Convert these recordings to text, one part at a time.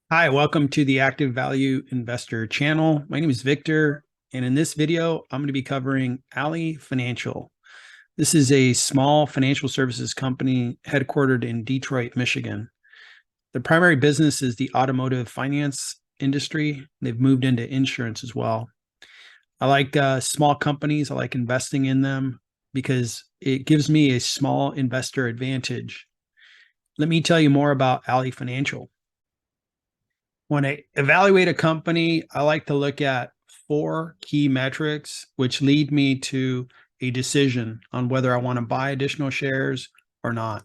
Hi, welcome to the Active Value Investor channel. My name is Victor, and in this video, I'm going to be covering Ally Financial. This is a small financial services company headquartered in Detroit, Michigan. The primary business is the automotive finance industry. They've moved into insurance as well. I like small companies. I like investing in them because it gives me a small investor advantage. Let me tell you more about Ally Financial. When I evaluate a company, I like to look at four key metrics, which lead me to a decision on whether I want to buy additional shares or not.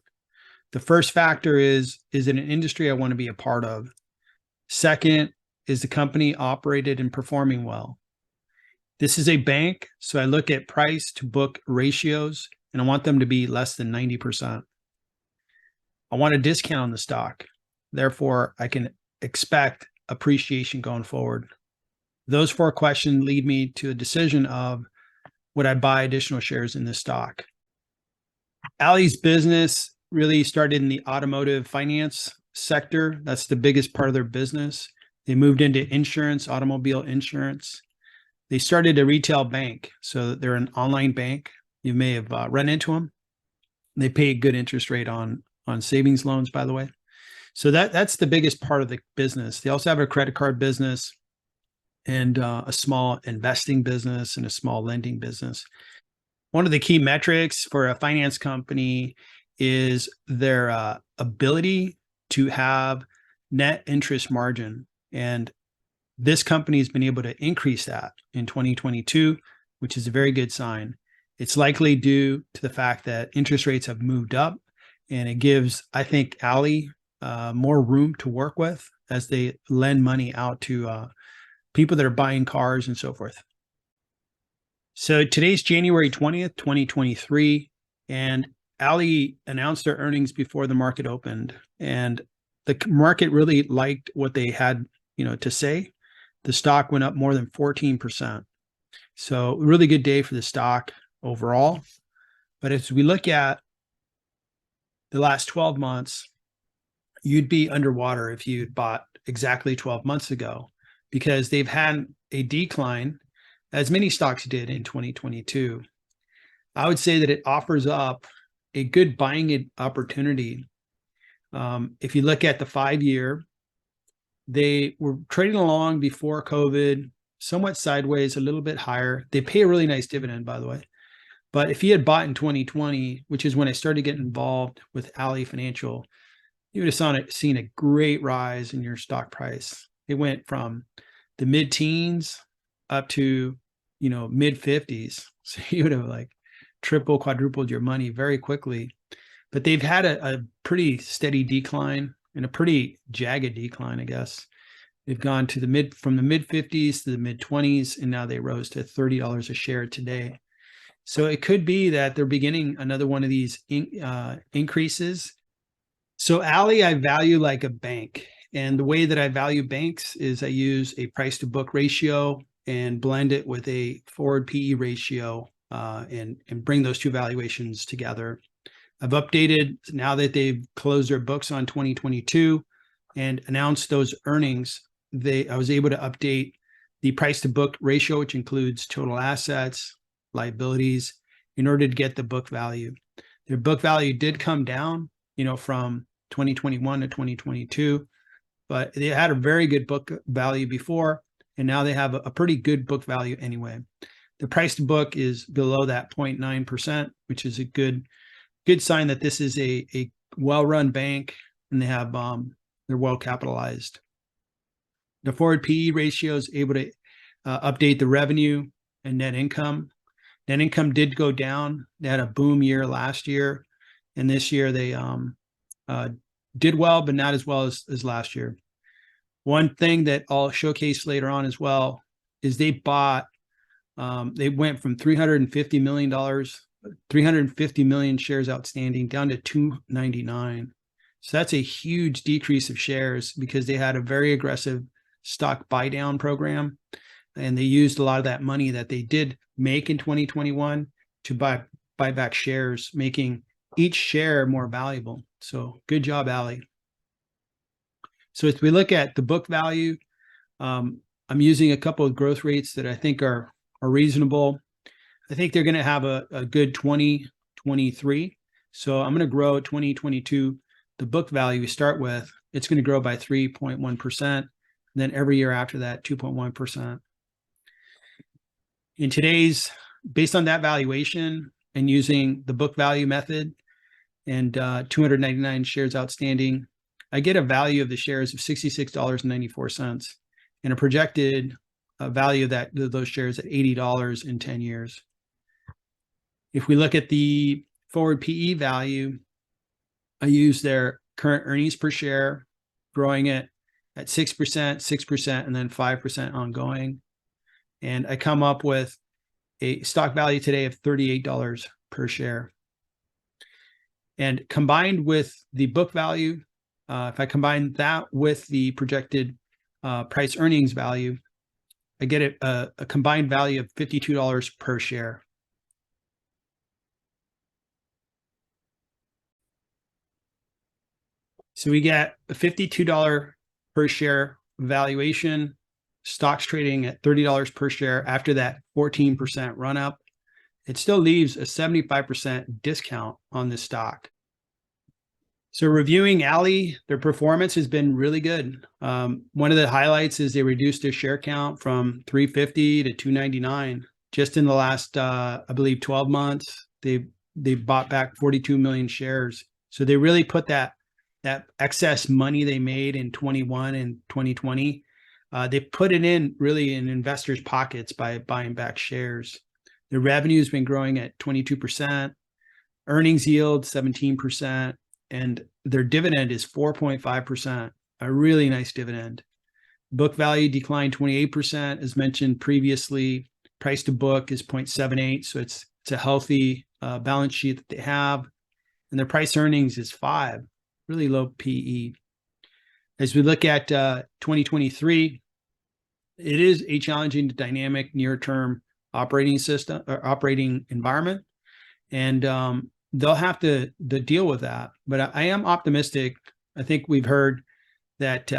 The first factor is it an industry I want to be a part of? Second, is the company operated and performing well? This is a bank, so I look at price to book ratios, and I want them to be less than 90%. I want a discount on the stock. Therefore, I can expect appreciation going forward. Those four questions lead me to a decision of would I buy additional shares in this stock? Ally's business really started in the automotive finance sector. That's the biggest part of their business. They moved into insurance, automobile insurance. They started a retail bank. So they're an online bank. You may have run into them. They pay a good interest rate on savings loans, by the way. So that's the biggest part of the business. They also have a credit card business and a small investing business and a small lending business. One of the key metrics for a finance company is their ability to have net interest margin. And this company has been able to increase that in 2022, which is a very good sign. It's likely due to the fact that interest rates have moved up, and it gives, I think, Ally more room to work with as they lend money out to people that are buying cars and so forth. So today's January 20th, 2023, and Ally announced their earnings before the market opened, and the market really liked what they had, to say. The stock went up more than 14%. So really good day for the stock overall. But as we look at the last 12 months, you'd be underwater if you'd bought exactly 12 months ago, because they've had a decline, as many stocks did in 2022. I would say that it offers up a good buying opportunity. If you look at the 5-year, they were trading along before COVID, somewhat sideways, a little bit higher. They pay a really nice dividend, by the way. But if you had bought in 2020, which is when I started getting involved with Ally Financial, you would have seen a great rise in your stock price. It went from the mid-teens up to, mid-50s. So you would have triple, quadrupled your money very quickly. But they've had a pretty steady decline and a pretty jagged decline, I guess. They've gone to from the mid-50s to the mid-20s, and now they rose to $30 a share today. So it could be that they're beginning another one of these increases. So Ally, I value like a bank. And the way that I value banks is I use a price to book ratio and blend it with a forward PE ratio and bring those two valuations together. I've updated now that they've closed their books on 2022 and announced those earnings. I was able to update the price to book ratio, which includes total assets, liabilities, in order to get the book value. Their book value did come down, from 2021 to 2022, but they had a very good book value before, and now they have a pretty good book value anyway. The price to book is below that 0.9%, which is a good sign that this is a well-run bank, and they're well capitalized. The forward PE ratio is able to update the revenue and net income. Net income did go down. They had a boom year last year, and this year they did well, but not as well as last year. One thing that I'll showcase later on as well is they went from $350 million, 350 million shares outstanding down to 299. So that's a huge decrease of shares because they had a very aggressive stock buy down program, and they used a lot of that money that they did make in 2021 to buy back shares, making each share more valuable. So good job, Ally. So as we look at the book value, I'm using a couple of growth rates that I think are reasonable. I think they're going to have a good 2023. So I'm going to grow 2022. The book value we start with, it's going to grow by 3.1%. Then every year after that, 2.1%. In today's, based on that valuation and using the book value method and 299 shares outstanding, I get a value of the shares of $66.94 and a projected value of those shares at $80 in 10 years. If we look at the forward PE value, I use their current earnings per share, growing it at 6%, 6%, and then 5% ongoing. And I come up with a stock value today of $38 per share. And combined with the book value, if I combine that with the projected price earnings value, I get a combined value of $52 per share. So we get a $52 per share valuation, stocks trading at $30 per share after that 14% run up. It still leaves a 75% discount on this stock. So reviewing Ally, their performance has been really good. One of the highlights is they reduced their share count from 350 to 299 just in the last, I believe, 12 months. They bought back 42 million shares. So they really put that excess money they made in 21 and 2020. They put it in really in investors' pockets by buying back shares. Their revenue has been growing at 22%, earnings yield 17%, and their dividend is 4.5%, a really nice dividend. Book value declined 28%, as mentioned previously. Price to book is 0.78, so it's a healthy balance sheet that they have. And their price earnings is 5, really low PE. As we look at 2023, it is a challenging, dynamic, near-term operating system or operating environment, and they'll have to deal with that. But I am optimistic. I think we've heard that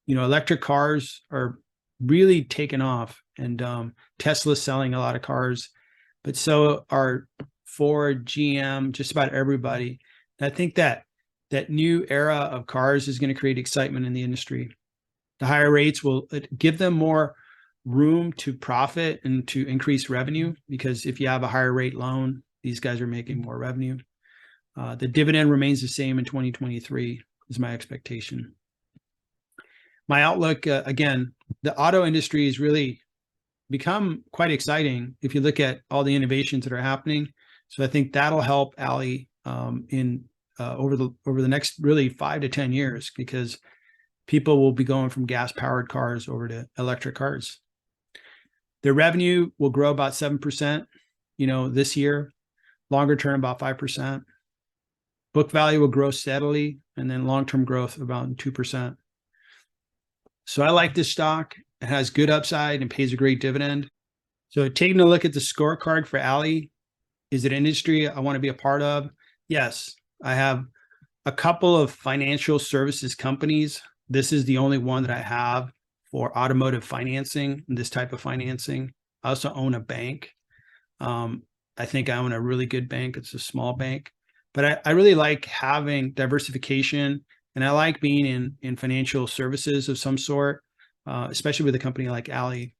electric cars are really taking off, and Tesla's selling a lot of cars, but so are Ford, GM, just about everybody. And I think that new era of cars is going to create excitement in the industry. The higher rates will give them more room to profit and to increase revenue, because if you have a higher rate loan, these guys are making more revenue. The dividend remains the same in 2023 is my expectation. My outlook, again, the auto industry has really become quite exciting if you look at all the innovations that are happening. So I think that'll help Ally over the next really 5 to 10 years, because people will be going from gas-powered cars over to electric cars. Their revenue will grow about 7%, this year. Longer term, about 5%. Book value will grow steadily, and then long-term growth about 2%. So I like this stock. It has good upside and pays a great dividend. So taking a look at the scorecard for Ally, is it an industry I want to be a part of? Yes. I have a couple of financial services companies. This is the only one that I have for automotive financing, this type of financing. I also own a bank. I think I own a really good bank. It's a small bank, but I really like having diversification, and I like being in financial services of some sort, especially with a company like Ally.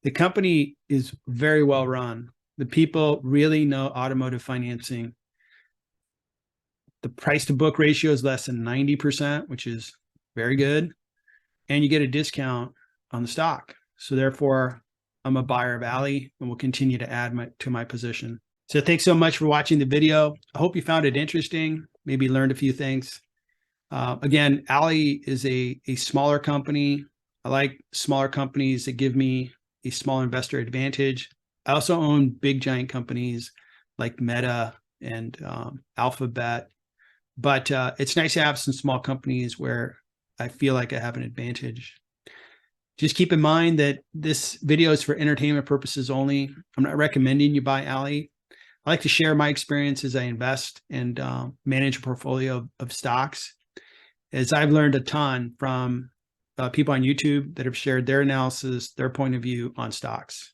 The company is very well run. The people really know automotive financing. The price to book ratio is less than 90%, which is very good. And you get a discount on the stock. So therefore, I'm a buyer of Ally and will continue to add to my position. So thanks so much for watching the video. I hope you found it interesting, maybe learned a few things. Again, Ally is a smaller company. I like smaller companies that give me a small investor advantage. I also own big giant companies like Meta and Alphabet, but it's nice to have some small companies where I feel like I have an advantage. Just keep in mind that this video is for entertainment purposes only. I'm not recommending you buy Ally. I like to share my experience as I invest and manage a portfolio of stocks. is I've learned a ton from people on YouTube that have shared their analysis, their point of view on stocks.